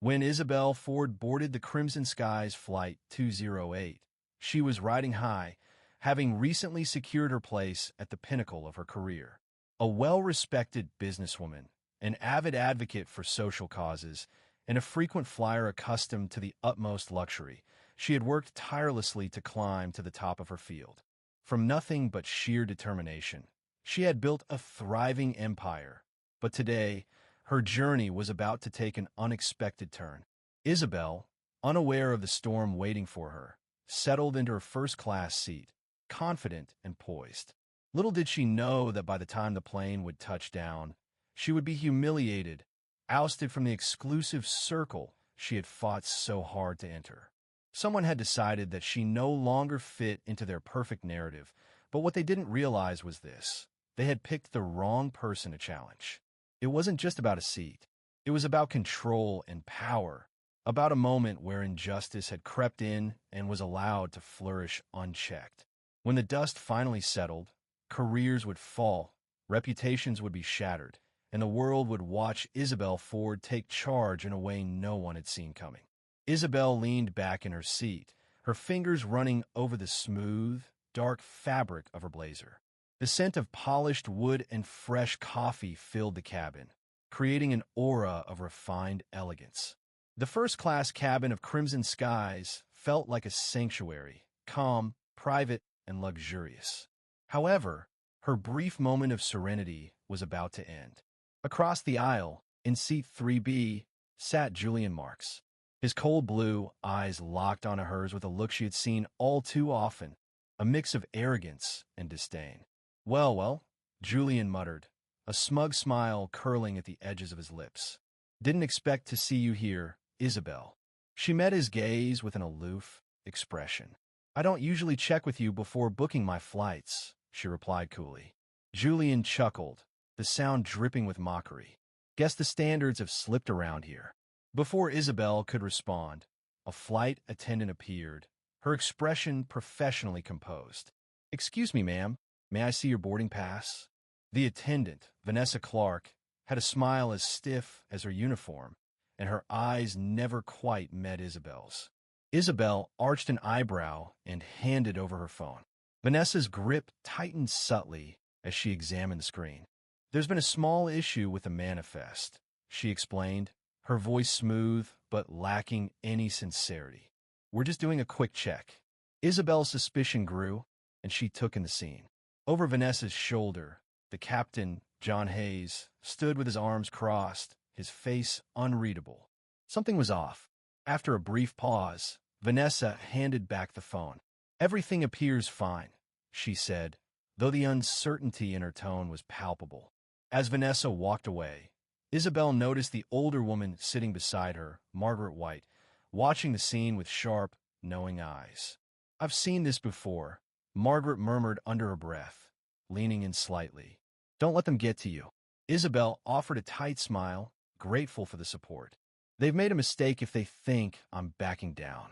When Isabel Ford boarded the Crimson Skies Flight 208, she was riding high, having recently secured her place at the pinnacle of her career. A well-respected businesswoman, an avid advocate for social causes, and a frequent flyer accustomed to the utmost luxury, she had worked tirelessly to climb to the top of her field. From nothing but sheer determination, she had built a thriving empire. But today, her journey was about to take an unexpected turn. Isabel, unaware of the storm waiting for her, settled into her first-class seat, confident and poised. Little did she know that by the time the plane would touch down, she would be humiliated, ousted from the exclusive circle she had fought so hard to enter. Someone had decided that she no longer fit into their perfect narrative, but what they didn't realize was this: they had picked the wrong person to challenge. It wasn't just about a seat. It was about control and power, about a moment where injustice had crept in and was allowed to flourish unchecked. When the dust finally settled, careers would fall, reputations would be shattered, and the world would watch Isabel Ford take charge in a way no one had seen coming. Isabel leaned back in her seat, her fingers running over the smooth, dark fabric of her blazer. The scent of polished wood and fresh coffee filled the cabin, creating an aura of refined elegance. The first-class cabin of Crimson Skies felt like a sanctuary, calm, private, and luxurious. However, her brief moment of serenity was about to end. Across the aisle, in seat 3B, sat Julian Marks. His cold blue eyes locked onto hers with a look she had seen all too often, a mix of arrogance and disdain. Well, Julian muttered, a smug smile curling at the edges of his lips. Didn't expect to see you here, Isabel. She met his gaze with an aloof expression. I don't usually check with you before booking my flights, she replied coolly. Julian chuckled, the sound dripping with mockery. Guess the standards have slipped around here. Before Isabel could respond, a flight attendant appeared, her expression professionally composed. Excuse me, ma'am. May I see your boarding pass? The attendant, Vanessa Clark, had a smile as stiff as her uniform, and her eyes never quite met Isabel's. Isabel arched an eyebrow and handed over her phone. Vanessa's grip tightened subtly as she examined the screen. There's been a small issue with the manifest, she explained, her voice smooth but lacking any sincerity. We're just doing a quick check. Isabel's suspicion grew, and she took in the scene. Over Vanessa's shoulder, the captain, John Hayes, stood with his arms crossed, his face unreadable. Something was off. After a brief pause, Vanessa handed back the phone. Everything appears fine, she said, though the uncertainty in her tone was palpable. As Vanessa walked away, Isabel noticed the older woman sitting beside her, Margaret White, watching the scene with sharp, knowing eyes. I've seen this before, Margaret murmured under her breath, leaning in slightly. Don't let them get to you. Isabel offered a tight smile, grateful for the support. They've made a mistake if they think I'm backing down.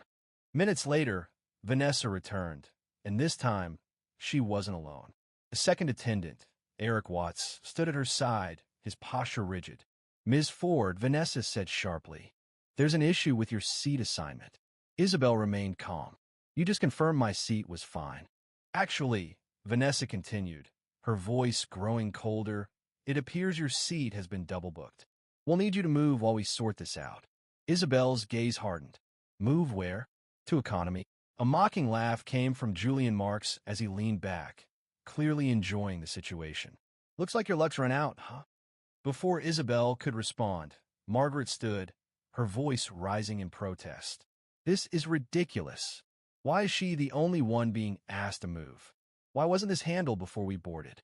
Minutes later, Vanessa returned, and this time, she wasn't alone. The second attendant, Eric Watts, stood at her side, his posture rigid. Ms. Ford, Vanessa said sharply, there's an issue with your seat assignment. Isabel remained calm. You just confirmed my seat was fine. Actually, Vanessa continued, her voice growing colder, it appears your seat has been double booked. We'll need you to move while we sort this out. Isabel's gaze hardened. Move where? To economy. A mocking laugh came from Julian Marks as he leaned back, clearly enjoying the situation. Looks like your luck's run out, huh? Before Isabel could respond, Margaret stood, her voice rising in protest. This is ridiculous. Why is she the only one being asked to move? Why wasn't this handled before we boarded?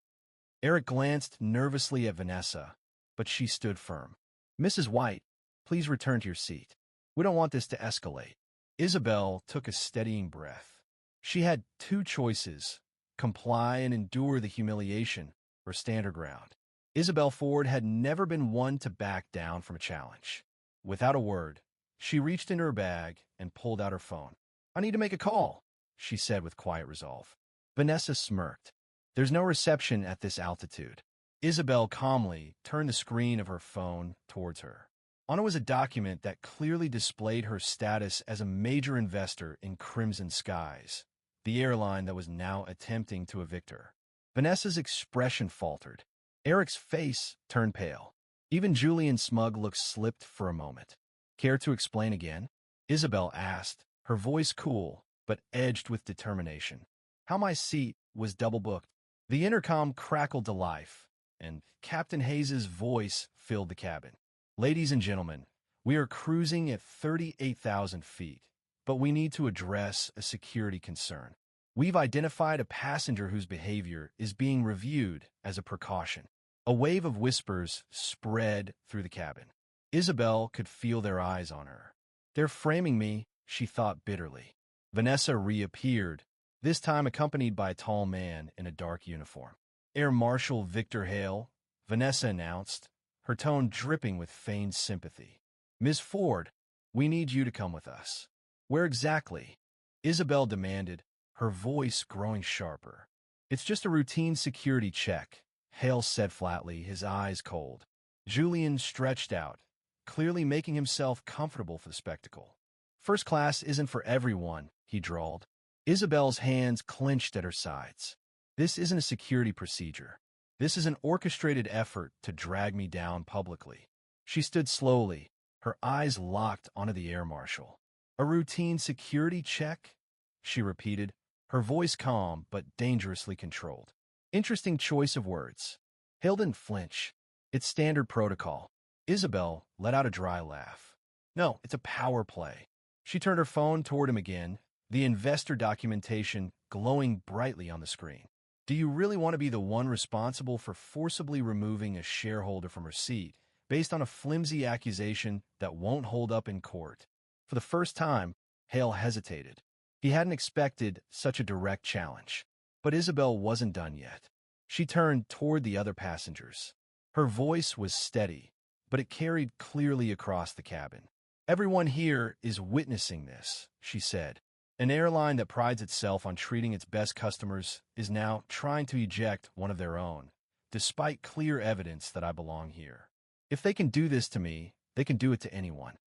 Eric glanced nervously at Vanessa, but she stood firm. Mrs. White, please return to your seat. We don't want this to escalate. Isabel took a steadying breath. She had two choices, comply and endure the humiliation, or stand her ground. Isabel Ford had never been one to back down from a challenge. Without a word, she reached into her bag and pulled out her phone. I need to make a call, she said with quiet resolve. Vanessa smirked. There's no reception at this altitude. Isabel calmly turned the screen of her phone towards her. On it was a document that clearly displayed her status as a major investor in Crimson Skies, the airline that was now attempting to evict her. Vanessa's expression faltered. Eric's face turned pale. Even Julian Smug looked slipped for a moment. Care to explain again? Isabel asked, her voice cool, but edged with determination. How my seat was double-booked. The intercom crackled to life, and Captain Hayes's voice filled the cabin. Ladies and gentlemen, we are cruising at 38,000 feet, but we need to address a security concern. We've identified a passenger whose behavior is being reviewed as a precaution. A wave of whispers spread through the cabin. Isabel could feel their eyes on her. They're framing me, she thought bitterly. Vanessa reappeared, this time accompanied by a tall man in a dark uniform. Air Marshal Victor Hale, Vanessa announced, her tone dripping with feigned sympathy. Ms. Ford, we need you to come with us. Where exactly? Isabel demanded, her voice growing sharper. It's just a routine security check, Hale said flatly, his eyes cold. Julian stretched out, clearly making himself comfortable for the spectacle. First class isn't for everyone, he drawled. Isabel's hands clenched at her sides. This isn't a security procedure. This is an orchestrated effort to drag me down publicly. She stood slowly, her eyes locked onto the air marshal. A routine security check? She repeated, her voice calm but dangerously controlled. Interesting choice of words. Hale didn't flinch. It's standard protocol. Isabel let out a dry laugh. No, it's a power play. She turned her phone toward him again, the investor documentation glowing brightly on the screen. Do you really want to be the one responsible for forcibly removing a shareholder from her seat based on a flimsy accusation that won't hold up in court? For the first time, Hale hesitated. He hadn't expected such a direct challenge. But Isabel wasn't done yet. She turned toward the other passengers. Her voice was steady, but it carried clearly across the cabin. Everyone here is witnessing this, she said. An airline that prides itself on treating its best customers is now trying to eject one of their own, despite clear evidence that I belong here. If they can do this to me, they can do it to anyone.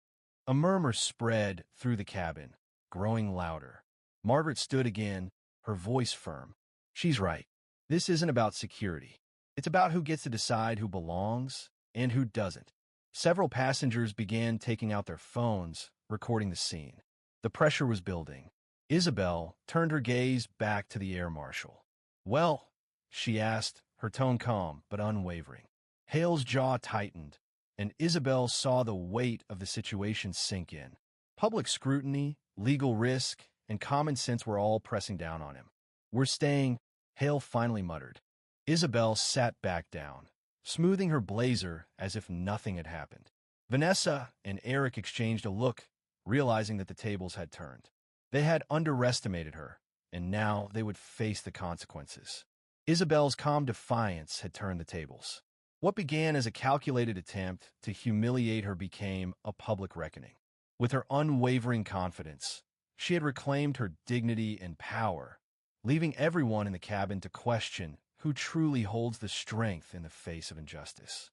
A murmur spread through the cabin, growing louder. Margaret stood again, her voice firm. She's right. This isn't about security. It's about who gets to decide who belongs and who doesn't. Several passengers began taking out their phones, recording the scene. The pressure was building. Isabel turned her gaze back to the air marshal. Well, she asked, her tone calm but unwavering. Hale's jaw tightened, and Isabel saw the weight of the situation sink in. Public scrutiny, legal risk, and common sense were all pressing down on him. We're staying, Hale finally muttered. Isabel sat back down, smoothing her blazer as if nothing had happened. Vanessa and Eric exchanged a look, realizing that the tables had turned. They had underestimated her, and now they would face the consequences. Isabel's calm defiance had turned the tables. What began as a calculated attempt to humiliate her became a public reckoning. With her unwavering confidence, she had reclaimed her dignity and power, leaving everyone in the cabin to question who truly holds the strength in the face of injustice.